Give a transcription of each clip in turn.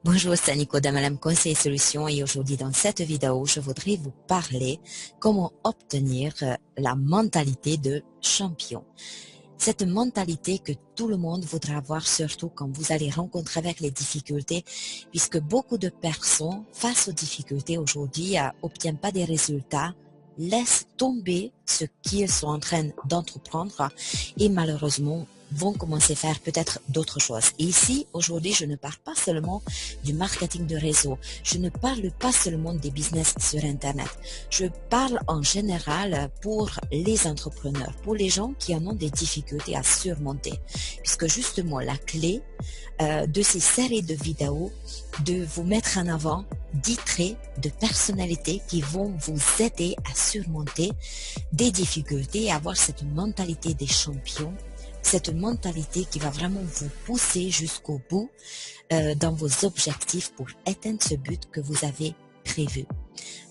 Bonjour, c'est Nico de Madame Conseil Solutions et aujourd'hui dans cette vidéo, je voudrais vous parler comment obtenir la mentalité de champion. Cette mentalité que tout le monde voudra avoir, surtout quand vous allez rencontrer avec les difficultés, puisque beaucoup de personnes, face aux difficultés aujourd'hui, n'obtiennent pas des résultats, laissent tomber ce qu'ils sont en train d'entreprendre et malheureusement vont commencer à faire peut-être d'autres choses. Et ici, aujourd'hui, je ne parle pas seulement du marketing de réseau. Je ne parle pas seulement des business sur Internet. Je parle en général pour les entrepreneurs, pour les gens qui en ont des difficultés à surmonter. Puisque justement, la clé de ces séries de vidéos, de vous mettre en avant 10 traits de personnalité qui vont vous aider à surmonter des difficultés et avoir cette mentalité des champions, cette mentalité qui va vraiment vous pousser jusqu'au bout dans vos objectifs pour atteindre ce but que vous avez prévu.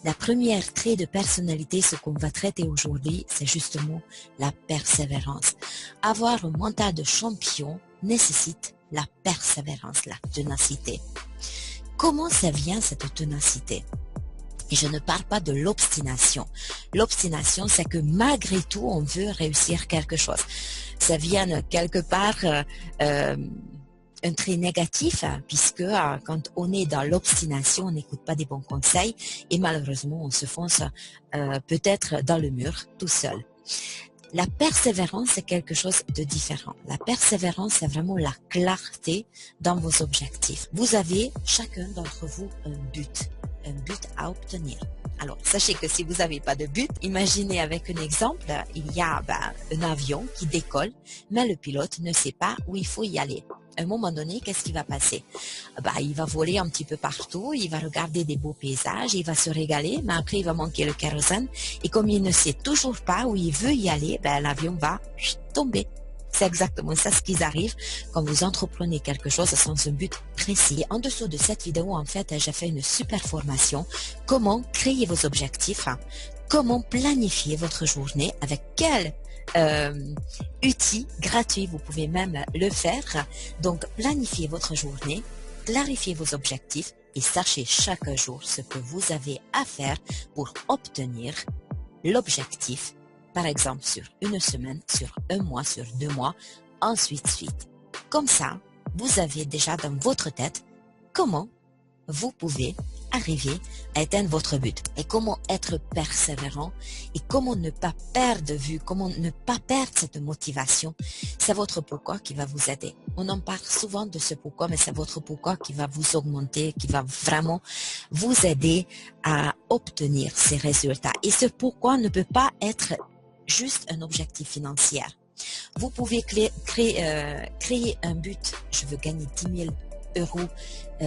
La première trait de personnalité, ce qu'on va traiter aujourd'hui, c'est justement la persévérance. Avoir un mental de champion nécessite la persévérance, la ténacité. Comment ça vient cette ténacité? Et je ne parle pas de l'obstination. L'obstination, c'est que malgré tout, on veut réussir quelque chose. Ça vient quelque part un trait négatif, puisque quand on est dans l'obstination, on n'écoute pas des bons conseils et malheureusement, on se fonce peut-être dans le mur tout seul. La persévérance, c'est quelque chose de différent. La persévérance, c'est vraiment la clarté dans vos objectifs. Vous avez, chacun d'entre vous, un but à obtenir. Alors, sachez que si vous n'avez pas de but, imaginez avec un exemple, il y a un avion qui décolle, mais le pilote ne sait pas où il faut y aller. À un moment donné, qu'est-ce qui va passer? Il va voler un petit peu partout, il va regarder des beaux paysages, il va se régaler, mais après il va manquer le kérosène. Et comme il ne sait toujours pas où il veut y aller, l'avion va tomber. C'est exactement ça ce qui arrive quand vous entreprenez quelque chose sans un but précis. En dessous de cette vidéo, en fait, j'ai fait une super formation. Comment créer vos objectifs, comment planifier votre journée, avec quel outil gratuit vous pouvez même le faire. Donc, planifiez votre journée, clarifiez vos objectifs et sachez chaque jour ce que vous avez à faire pour obtenir l'objectif. Par exemple, sur une semaine, sur un mois, sur 2 mois, ensuite, suite. Comme ça, vous avez déjà dans votre tête comment vous pouvez arriver à atteindre votre but et comment être persévérant et comment ne pas perdre de vue, comment ne pas perdre cette motivation. C'est votre pourquoi qui va vous aider. On en parle souvent de ce pourquoi, mais c'est votre pourquoi qui va vous augmenter, qui va vraiment vous aider à obtenir ces résultats. Et ce pourquoi ne peut pas être juste un objectif financier. Vous pouvez créer un but, je veux gagner 10 000 euros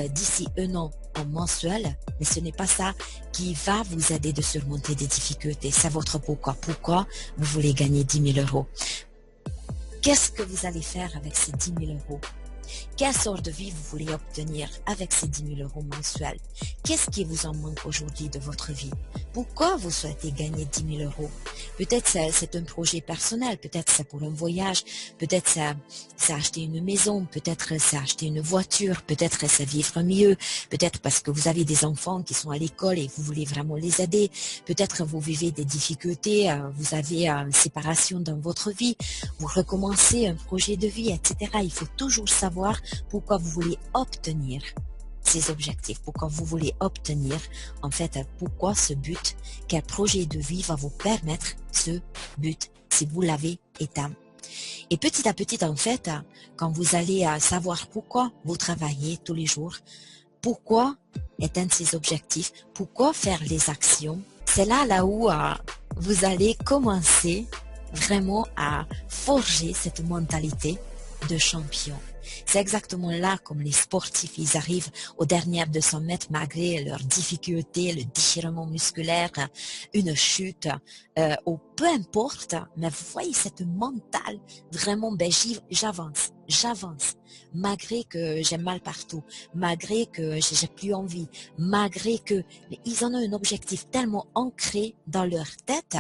d'ici un an en mensuel, mais ce n'est pas ça qui va vous aider de surmonter des difficultés. C'est votre pourquoi. Pourquoi vous voulez gagner 10 000 euros? Qu'est-ce que vous allez faire avec ces 10 000 euros? Quelle sorte de vie vous voulez obtenir avec ces 10 000 euros mensuels? Qu'est-ce qui vous en manque aujourd'hui de votre vie? Pourquoi vous souhaitez gagner 10 000 euros? Peut-être c'est un projet personnel, peut-être c'est pour un voyage, peut-être c'est acheter une maison, peut-être c'est acheter une voiture, peut-être c'est vivre mieux, peut-être parce que vous avez des enfants qui sont à l'école et vous voulez vraiment les aider, peut-être vous vivez des difficultés, vous avez une séparation dans votre vie, vous recommencez un projet de vie, etc. Il faut toujours savoir pourquoi vous voulez obtenir ces objectifs, pourquoi vous voulez obtenir, en fait, pourquoi ce but, quel projet de vie va vous permettre ce but, si vous l'avez éteint. Et petit à petit, en fait, quand vous allez savoir pourquoi vous travaillez tous les jours, pourquoi atteindre ces objectifs, pourquoi faire les actions, c'est là où vous allez commencer vraiment à forger cette mentalité de champion. C'est exactement là comme les sportifs, ils arrivent aux dernières 200 mètres malgré leurs difficultés, le déchirement musculaire, une chute, ou peu importe, mais vous voyez cette mentale, vraiment, j'avance, malgré que j'ai mal partout, malgré que j'ai plus envie, malgré que, mais ils en ont un objectif tellement ancré dans leur tête,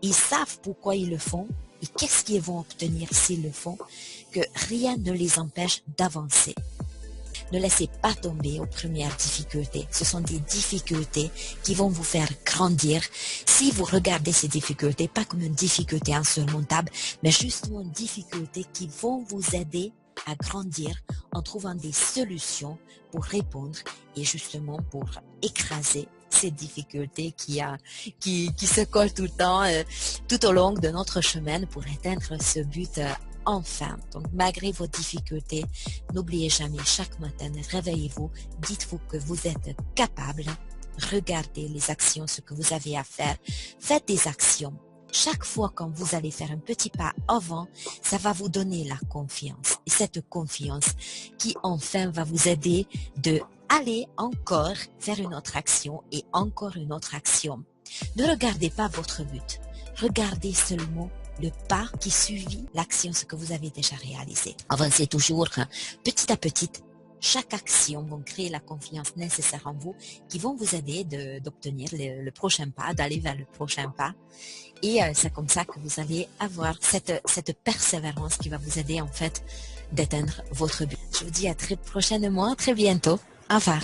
ils savent pourquoi ils le font, et qu'est-ce qu'ils vont obtenir s'ils le font, que rien ne les empêche d'avancer. Ne laissez pas tomber aux premières difficultés. Ce sont des difficultés qui vont vous faire grandir. Si vous regardez ces difficultés, pas comme une difficulté insurmontable, mais justement une difficulté qui vont vous aider à grandir en trouvant des solutions pour répondre et justement pour écraser ces difficultés qui se collent tout le temps, tout au long de notre chemin pour atteindre ce but enfin. Donc, malgré vos difficultés, n'oubliez jamais, chaque matin, réveillez-vous, dites-vous que vous êtes capable, regardez les actions, ce que vous avez à faire, faites des actions. Chaque fois quand vous allez faire un petit pas avant, ça va vous donner la confiance. Et cette confiance qui enfin va vous aider de aller encore faire une autre action et encore une autre action. Ne regardez pas votre but. Regardez seulement le pas qui suit l'action, ce que vous avez déjà réalisé. Avancez toujours petit à petit. Chaque action va créer la confiance nécessaire en vous qui vont vous aider d'obtenir le prochain pas, d'aller vers le prochain pas. Et c'est comme ça que vous allez avoir cette persévérance qui va vous aider en fait d'atteindre votre but. Je vous dis à très prochainement, à très bientôt. Au revoir.